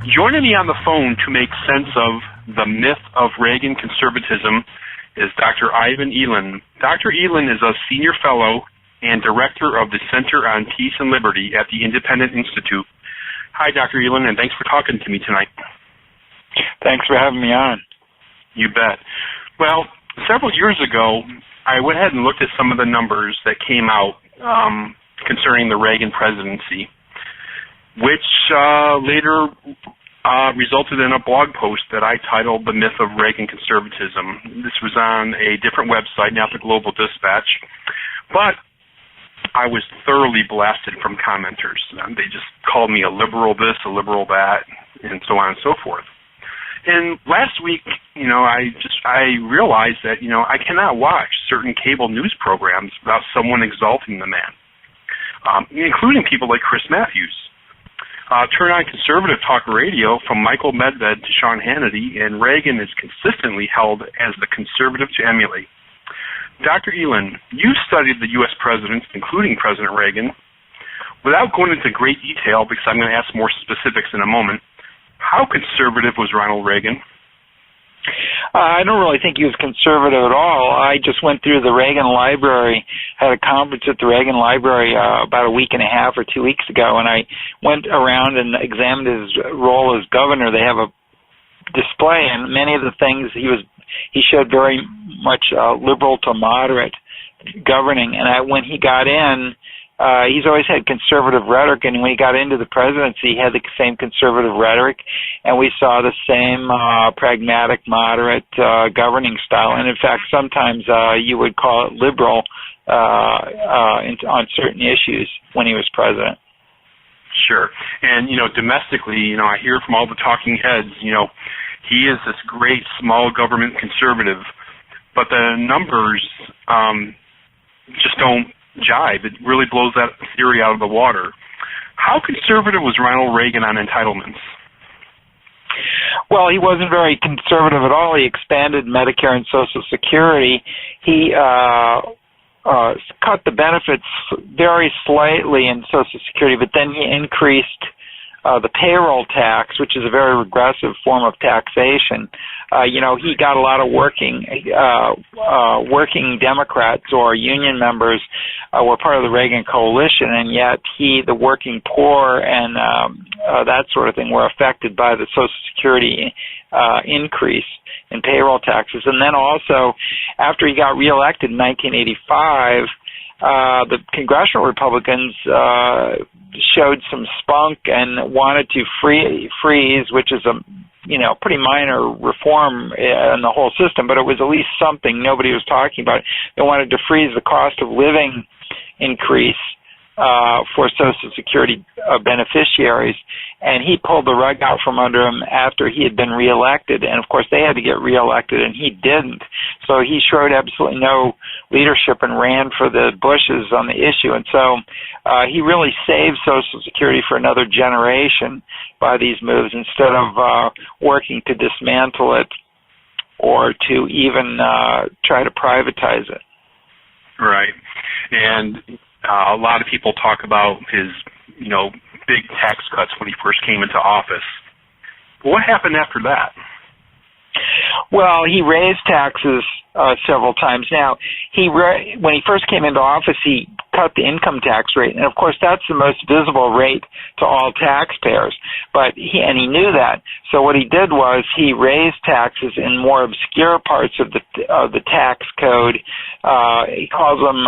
Joining me on the phone to make sense of the myth of Reagan conservatism is Dr. Eland. Dr. Eland is a senior fellow and director of the Center on Peace and Liberty at the Independent Institute. Hi, Dr. Eland, and thanks for talking to me tonight. Thanks for having me on. You bet. Well, several years ago, I went ahead and looked at some of the numbers that came out concerning the Reagan presidency, which later resulted in a blog post that I titled The Myth of Reagan Conservatism. This was on a different website, not the Global Dispatch, but I was thoroughly blasted from commenters. They just called me a liberal this, a liberal that, and so on and so forth. And last week, I realized that, I cannot watch certain cable news programs without someone exalting the man, including people like Chris Matthews. Turn on conservative talk radio from Michael Medved to Sean Hannity, and Reagan is consistently held as the conservative to emulate. Dr. Eland, you've studied the U.S. presidents, including President Reagan. Without going into great detail, because I'm going to ask more specifics in a moment, how conservative was Ronald Reagan? I don't really think he was conservative at all. I just went through the Reagan Library, had a conference at the Reagan Library about a week and a half or 2 weeks ago, and I went around and examined his role as governor. They have a display, and many of the things he showed very much liberal to moderate governing. And when he got in, he's always had conservative rhetoric, and when he got into the presidency, he had the same conservative rhetoric, and we saw the same pragmatic, moderate governing style. And in fact, sometimes you would call it liberal on certain issues when he was president. Sure. And, domestically, I hear from all the talking heads, he is this great small government conservative, but the numbers just don't jive. It really blows that theory out of the water. How conservative was Ronald Reagan on entitlements? Well, he wasn't very conservative at all. He expanded Medicare and Social Security. He cut the benefits very slightly in Social Security, but then he increased the payroll tax, which is a very regressive form of taxation. He got a lot of working Democrats or union members were part of the Reagan coalition, and yet the working poor and that sort of thing were affected by the Social Security increase in payroll taxes. And then also, after he got reelected in 1985, the congressional Republicans showed some spunk and wanted to freeze, which is a pretty minor reform in the whole system, but it was at least something nobody was talking about. They wanted to freeze the cost of living increase for Social Security beneficiaries, and he pulled the rug out from under him after he had been reelected, and of course they had to get reelected, and he didn't. So he showed absolutely no leadership and ran for the Bushes on the issue, and so he really saved Social Security for another generation by these moves instead of working to dismantle it or to even try to privatize it. Right. And a lot of people talk about his, big tax cuts when he first came into office. What happened after that? Well, he raised taxes several times. Now, when he first came into office, he cut the income tax rate, and of course that's the most visible rate to all taxpayers. But he knew that. So what he did was he raised taxes in more obscure parts of the tax code. He calls them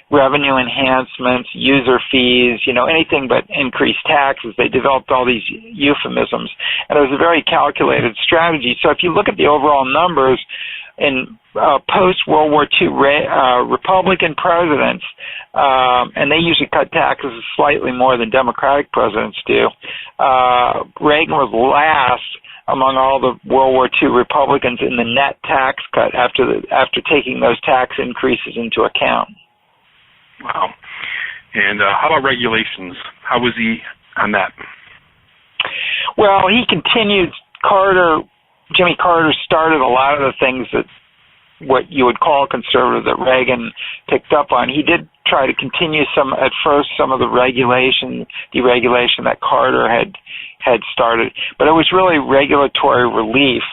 revenue enhancements, user fees, anything but increased taxes. They developed all these euphemisms, and it was a very calculated strategy. So if you look at the overall numbers, in post-World War II Republican presidents, and they usually cut taxes slightly more than Democratic presidents do, Reagan was last among all the World War II Republicans in the net tax cut after taking those tax increases into account. Wow. And how about regulations? How was he on that? Well, he continued. Jimmy Carter started a lot of the things that what you would call conservative that Reagan picked up on. He did try to continue some of the deregulation that Carter had started, but it was really regulatory relief,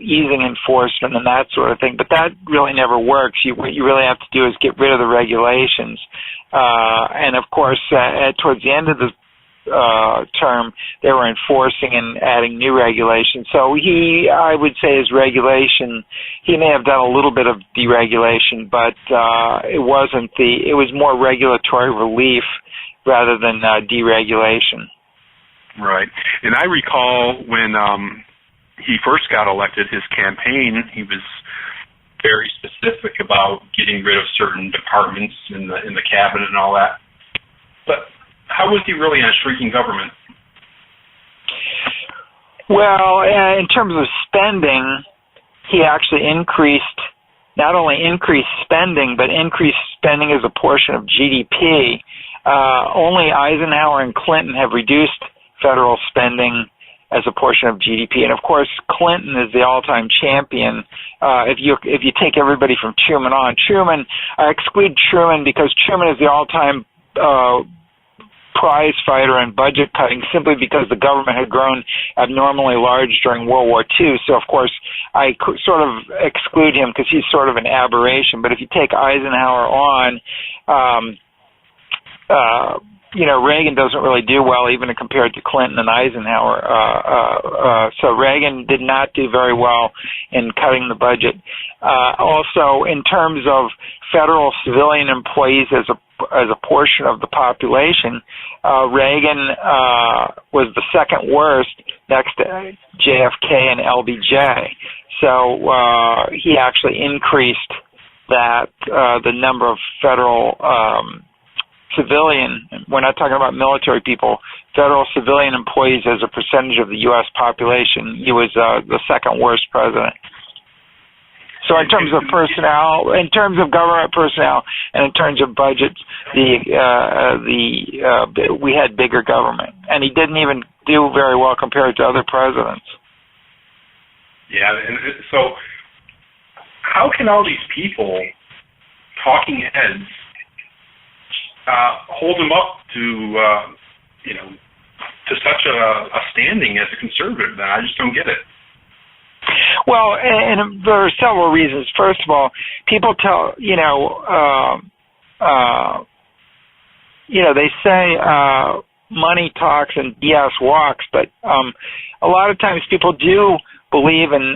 easing enforcement and that sort of thing. But that really never works. What you really have to do is get rid of the regulations. And of course, towards the end of the term, they were enforcing and adding new regulations. So I would say his regulation, he may have done a little bit of deregulation, but it was more regulatory relief rather than deregulation. Right. And I recall when he first got elected, his campaign, he was very specific about getting rid of certain departments in the cabinet and all that. But how was he really on shrinking government? Well, in terms of spending, he actually not only increased spending, but increased spending as a portion of GDP. Only Eisenhower and Clinton have reduced federal spending as a portion of GDP, and of course Clinton is the all-time champion. If you take everybody from Truman on, I exclude Truman because Truman is the all-time prize fighter and budget cutting simply because the government had grown abnormally large during World War II. So, of course, I sort of exclude him because he's sort of an aberration. But if you take Eisenhower on, Reagan doesn't really do well even compared to Clinton and Eisenhower. So Reagan did not do very well in cutting the budget. Also, in terms of federal civilian employees as a portion of the population, Reagan was the second worst next to JFK and LBJ. So he actually increased the number of federal civilian, we're not talking about military people, federal civilian employees as a percentage of the U.S. population. He was the second worst president. So in terms of personnel, in terms of government personnel, and in terms of budgets, we had bigger government, and he didn't even do very well compared to other presidents. Yeah, and so how can all these people, talking heads, hold him up to such a standing as a conservative? Then I just don't get it. Well, and there are several reasons. First of all, people they say money talks and BS walks, but a lot of times people do believe in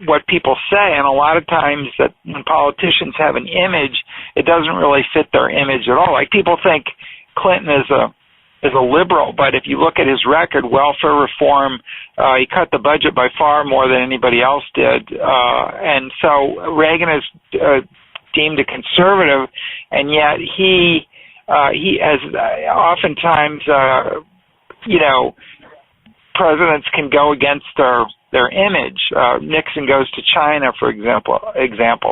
what people say, and a lot of times that when politicians have an image, it doesn't really fit their image at all. Like, people think Clinton is a liberal, but if you look at his record, welfare reform, he cut the budget by far more than anybody else did, and so Reagan is deemed a conservative, and yet he has oftentimes, presidents can go against their image. Nixon goes to China, for example,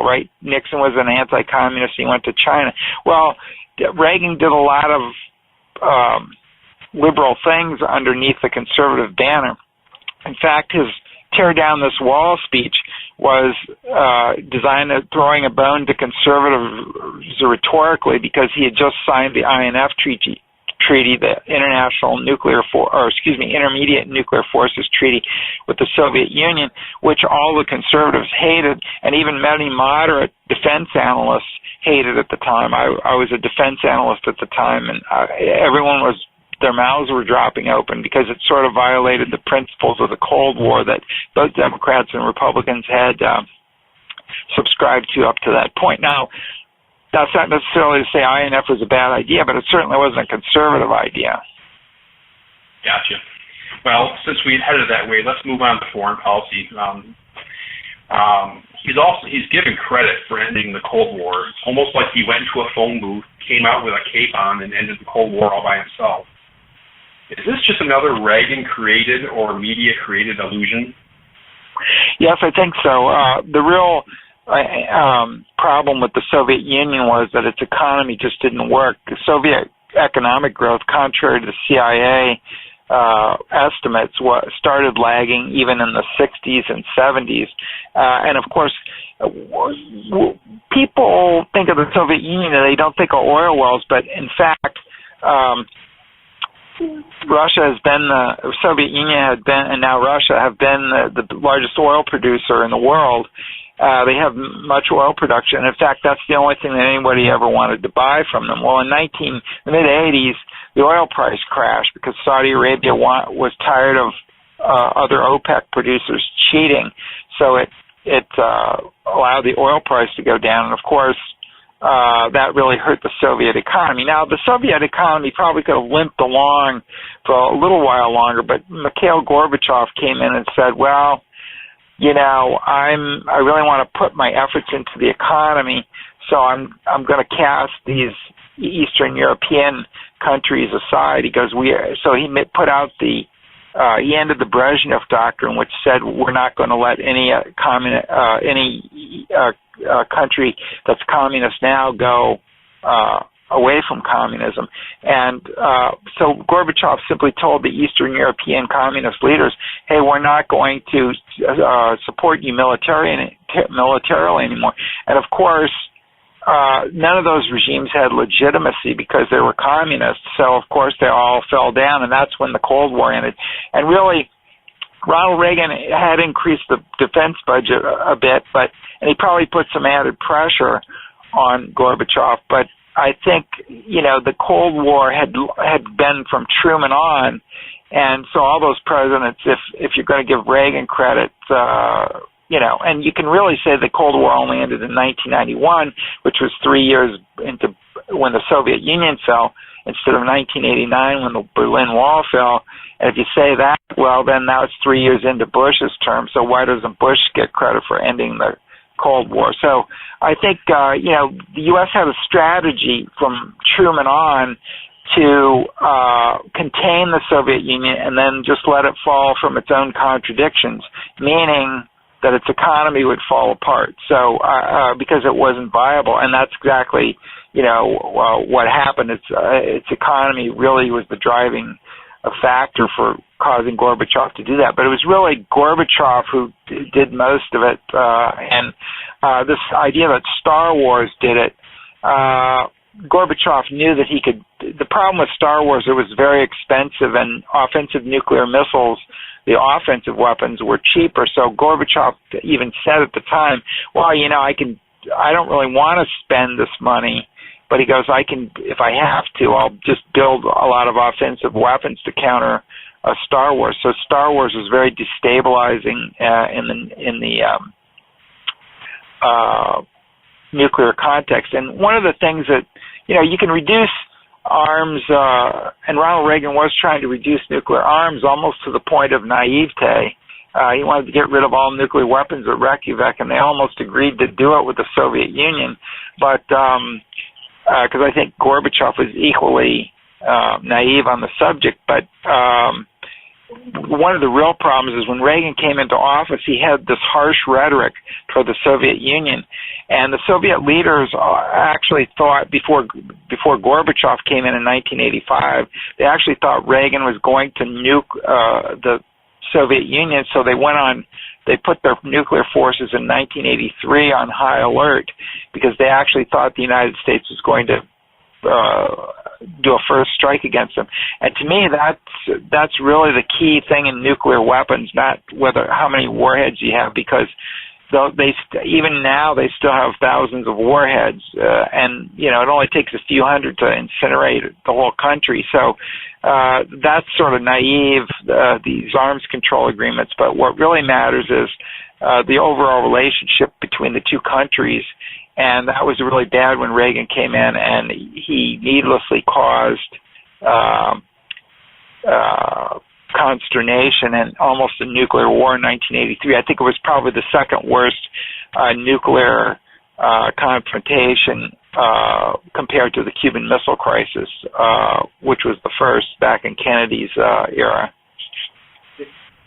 right? Nixon was an anti-communist. He went to China. Well, Reagan did a lot of liberal things underneath the conservative banner. In fact, his tear down this wall speech was designed at throwing a bone to conservatives rhetorically, because he had just signed the INF treaty, the Intermediate Nuclear Forces Treaty with the Soviet Union, which all the conservatives hated, and even many moderate defense analysts hated at the time. I was a defense analyst at the time, and their mouths were dropping open because it sort of violated the principles of the Cold War that both Democrats and Republicans had subscribed to up to that point. Now, that's not necessarily to say INF was a bad idea, but it certainly wasn't a conservative idea. Gotcha. Well, since we headed that way, let's move on to foreign policy. He's given credit for ending the Cold War. It's almost like he went into a phone booth, came out with a cape on, and ended the Cold War all by himself. Is this just another Reagan-created or media-created illusion? Yes, I think so. The real problem with the Soviet Union was that its economy just didn't work. The Soviet economic growth, contrary to the CIA estimates started lagging even in the 60s and 70s. And of course, people think of the Soviet Union and they don't think of oil wells, but in fact, Soviet Union had been, and now Russia have been the largest oil producer in the world. They have much oil production. In fact, that's the only thing that anybody ever wanted to buy from them. Well, in the mid-80s, the oil price crashed because Saudi Arabia was tired of other OPEC producers cheating. So it allowed the oil price to go down. And, of course, that really hurt the Soviet economy. Now, the Soviet economy probably could have limped along for a little while longer, but Mikhail Gorbachev came in and said, well, you know, I really want to put my efforts into the economy, so I'm going to cast these Eastern European countries aside. He goes, he put out he ended the Brezhnev Doctrine, which said we're not going to let any country that's communist now go away from communism. And so Gorbachev simply told the Eastern European communist leaders, hey, we're not going to support you militarily anymore. And of course, none of those regimes had legitimacy because they were communists. So of course they all fell down, and that's when the Cold War ended. And really, Ronald Reagan had increased the defense budget a bit, and he probably put some added pressure on Gorbachev. But I think, you know, the Cold War had been from Truman on, and so all those presidents, if you're going to give Reagan credit, you know, and you can really say the Cold War only ended in 1991, which was 3 years into when the Soviet Union fell, instead of 1989 when the Berlin Wall fell. And if you say that, well, then now it's 3 years into Bush's term, so why doesn't Bush get credit for ending the Cold War? So I think, you know, the U.S. had a strategy from Truman on to contain the Soviet Union and then just let it fall from its own contradictions, meaning that its economy would fall apart. So because it wasn't viable, and that's exactly, you know, what happened. Its economy really was the driving factor for causing Gorbachev to do that. But it was really Gorbachev who did most of it, and this idea that Star Wars did it, Gorbachev knew that he could. The problem with Star Wars, it was very expensive, and offensive nuclear missiles, the offensive weapons, were cheaper. So Gorbachev even said at the time, well, you know, I don't really want to spend this money, but he goes, I can, if I have to, I'll just build a lot of offensive weapons to counter Star Wars. So Star Wars was very destabilizing in the nuclear context. And one of the things that, you know, you can reduce arms, and Ronald Reagan was trying to reduce nuclear arms almost to the point of naivete. He wanted to get rid of all nuclear weapons at Reykjavik, and they almost agreed to do it with the Soviet Union. But because I think Gorbachev was equally naive on the subject. But one of the real problems is when Reagan came into office, he had this harsh rhetoric toward the Soviet Union. And the Soviet leaders actually thought, before Gorbachev came in 1985, they actually thought Reagan was going to nuke the Soviet Union, so they put their nuclear forces in 1983 on high alert because they actually thought the United States was going to do a first strike against them. And to me, that's really the key thing in nuclear weapons, not how many warheads you have, because even now they still have thousands of warheads, and you know, it only takes a few hundred to incinerate the whole country. So that's sort of naive, these arms control agreements. But what really matters is the overall relationship between the two countries, and that was really bad when Reagan came in, and he needlessly caused consternation and almost a nuclear war in 1983. I think it was probably the second worst nuclear confrontation compared to the Cuban Missile Crisis, which was the first back in Kennedy's era.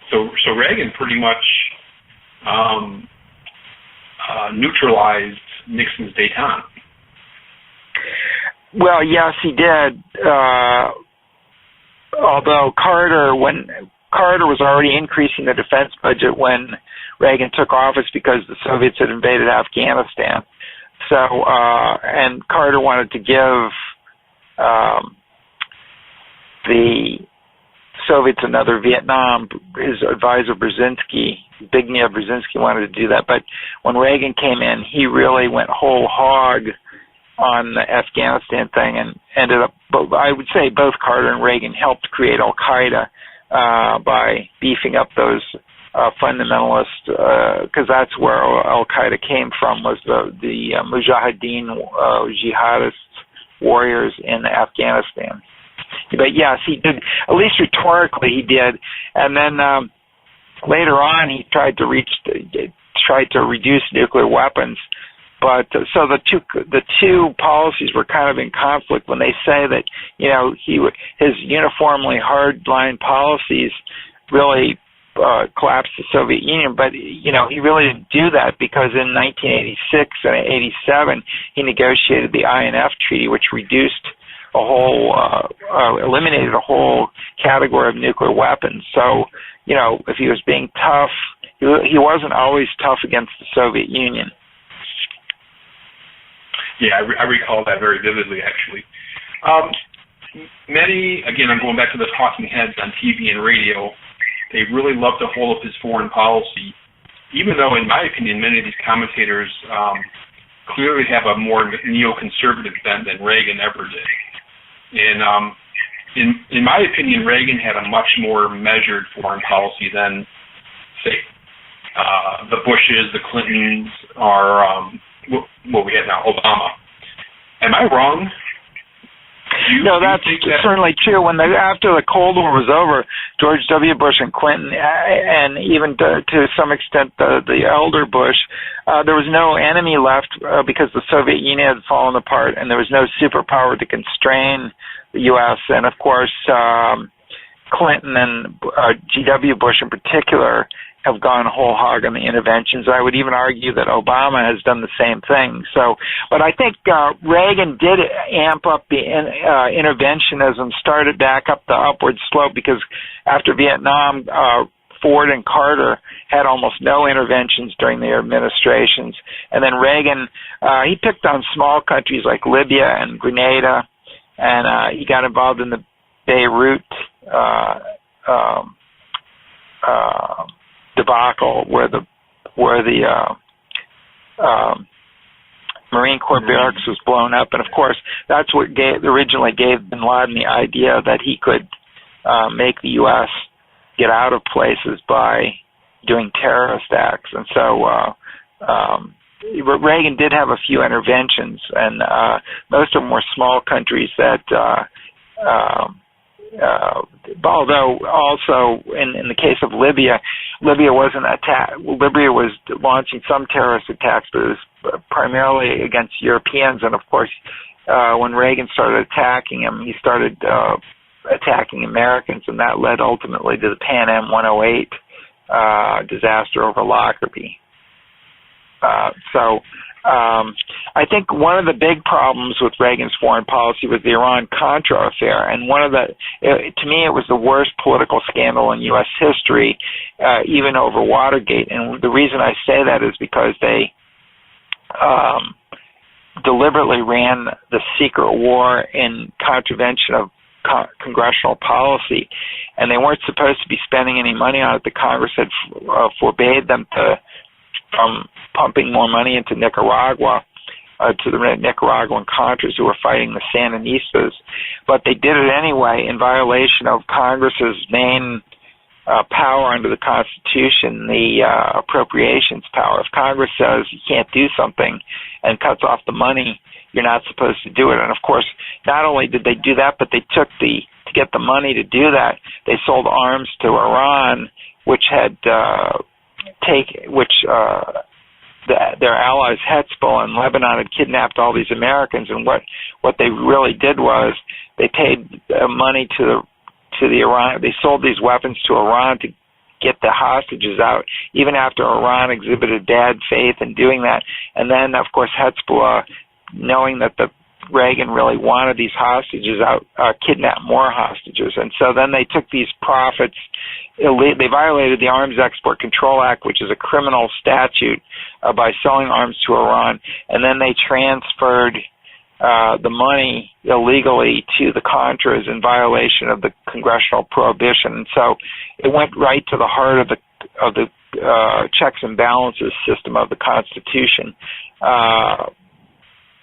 So Reagan pretty much neutralized Nixon's détente. Well, yes, he did. although Carter was already increasing the defense budget when Reagan took office because the Soviets had invaded Afghanistan. So, and Carter wanted to give the Soviets another Vietnam. His advisor Zbigniew Brzezinski wanted to do that. But when Reagan came in, he really went whole hog on the Afghanistan thing and ended up, I would say both Carter and Reagan helped create Al-Qaeda by beefing up those fundamentalists, because that's where Al-Qaeda came from, was the Mujahideen jihadists, warriors in Afghanistan. But yes, he did, at least rhetorically he did, and then later on he tried to reduce nuclear weapons. But so the two policies were kind of in conflict when they say that, you know, his uniformly hard-line policies really collapsed the Soviet Union. But, you know, he really didn't do that because in 1986 and 87 he negotiated the INF Treaty, which reduced eliminated a whole category of nuclear weapons. So, you know, if he was being tough, he wasn't always tough against the Soviet Union. Yeah, I recall that very vividly, actually. Many, again, I'm going back to the talking heads on TV and radio, they really love to hold up his foreign policy, even though, in my opinion, many of these commentators clearly have a more neoconservative bent than Reagan ever did. And in my opinion, Reagan had a much more measured foreign policy than, say, the Bushes, the Clintons, or what we have now, Obama. Am I wrong? No, that's certainly true. After the Cold War was over, George W. Bush and Clinton, and even to some extent the elder Bush, there was no enemy left because the Soviet Union had fallen apart, and there was no superpower to constrain the U.S. And of course, Clinton and G.W. Bush in particular have gone whole hog on the interventions. I would even argue that Obama has done the same thing. So, but I think Reagan did amp up the interventionism, started back up the upward slope, because after Vietnam, Ford and Carter had almost no interventions during their administrations. And then Reagan, he picked on small countries like Libya and Grenada, and he got involved in the Beirut debacle where the Marine Corps barracks was blown up, and of course that's what originally gave Bin Laden the idea that he could make the U.S. get out of places by doing terrorist acts. And so Reagan did have a few interventions, and most of them were small countries that although also in the case of Libya was launching some terrorist attacks, but it was primarily against Europeans. And of course, when Reagan started attacking him, he started attacking Americans, and that led ultimately to the Pan Am 108 disaster over Lockerbie. I think one of the big problems with Reagan's foreign policy was the Iran-Contra affair, and to me it was the worst political scandal in U.S. history, even over Watergate. And the reason I say that is because they deliberately ran the secret war in contravention of congressional policy, and they weren't supposed to be spending any money on it. The Congress had forbade them from pumping more money into Nicaragua, to the Nicaraguan Contras who were fighting the Sandinistas. But they did it anyway in violation of Congress's main power under the Constitution, the appropriations power. If Congress says you can't do something and cuts off the money, you're not supposed to do it. And of course, not only did they do that, but they to get the money to do that, they sold arms to Iran, which had their allies Hezbollah and Lebanon had kidnapped all these Americans, and what they really did was they paid money to the Iran. They sold these weapons to Iran to get the hostages out, even after Iran exhibited bad faith in doing that. And then, of course, Hezbollah, knowing that the Reagan really wanted these hostages out, kidnap more hostages. And so then they took these profits, they violated the Arms Export Control Act, which is a criminal statute, by selling arms to Iran, and then they transferred the money illegally to the Contras in violation of the congressional prohibition. And so it went right to the heart of the checks and balances system of the Constitution.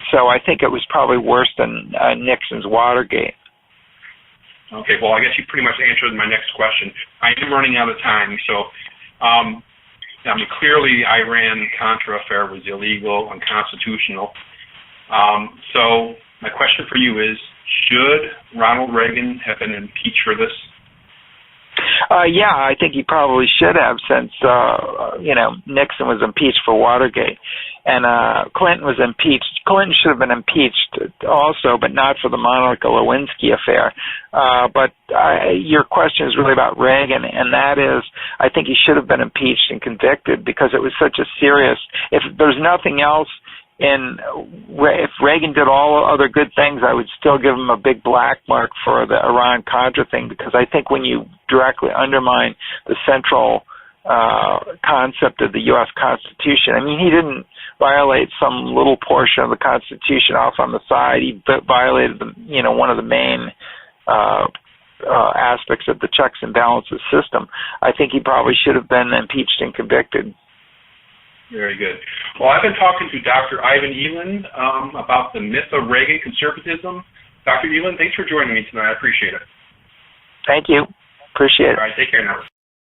So I think it was probably worse than Nixon's Watergate. Okay, well, I guess you pretty much answered my next question. I am running out of time, so I mean, clearly the Iran-Contra affair was illegal, unconstitutional. So my question for you is, should Ronald Reagan have been impeached for this? Yeah, I think he probably should have, since Nixon was impeached for Watergate, and Clinton was impeached. Clinton should have been impeached also, but not for the Monica Lewinsky affair. But your question is really about Reagan, and that is, I think he should have been impeached and convicted because it was such a serious. If there's nothing else. If Reagan did all other good things, I would still give him a big black mark for the Iran-Contra thing, because I think when you directly undermine the central concept of the U.S. Constitution, I mean, he didn't violate some little portion of the Constitution off on the side. He violated one of the main aspects of the checks and balances system. I think he probably should have been impeached and convicted. Very good. Well, I've been talking to Dr. Ivan Eland about the myth of Reagan conservatism. Dr. Eland, thanks for joining me tonight. I appreciate it. Thank you. Appreciate it. All right, take care now.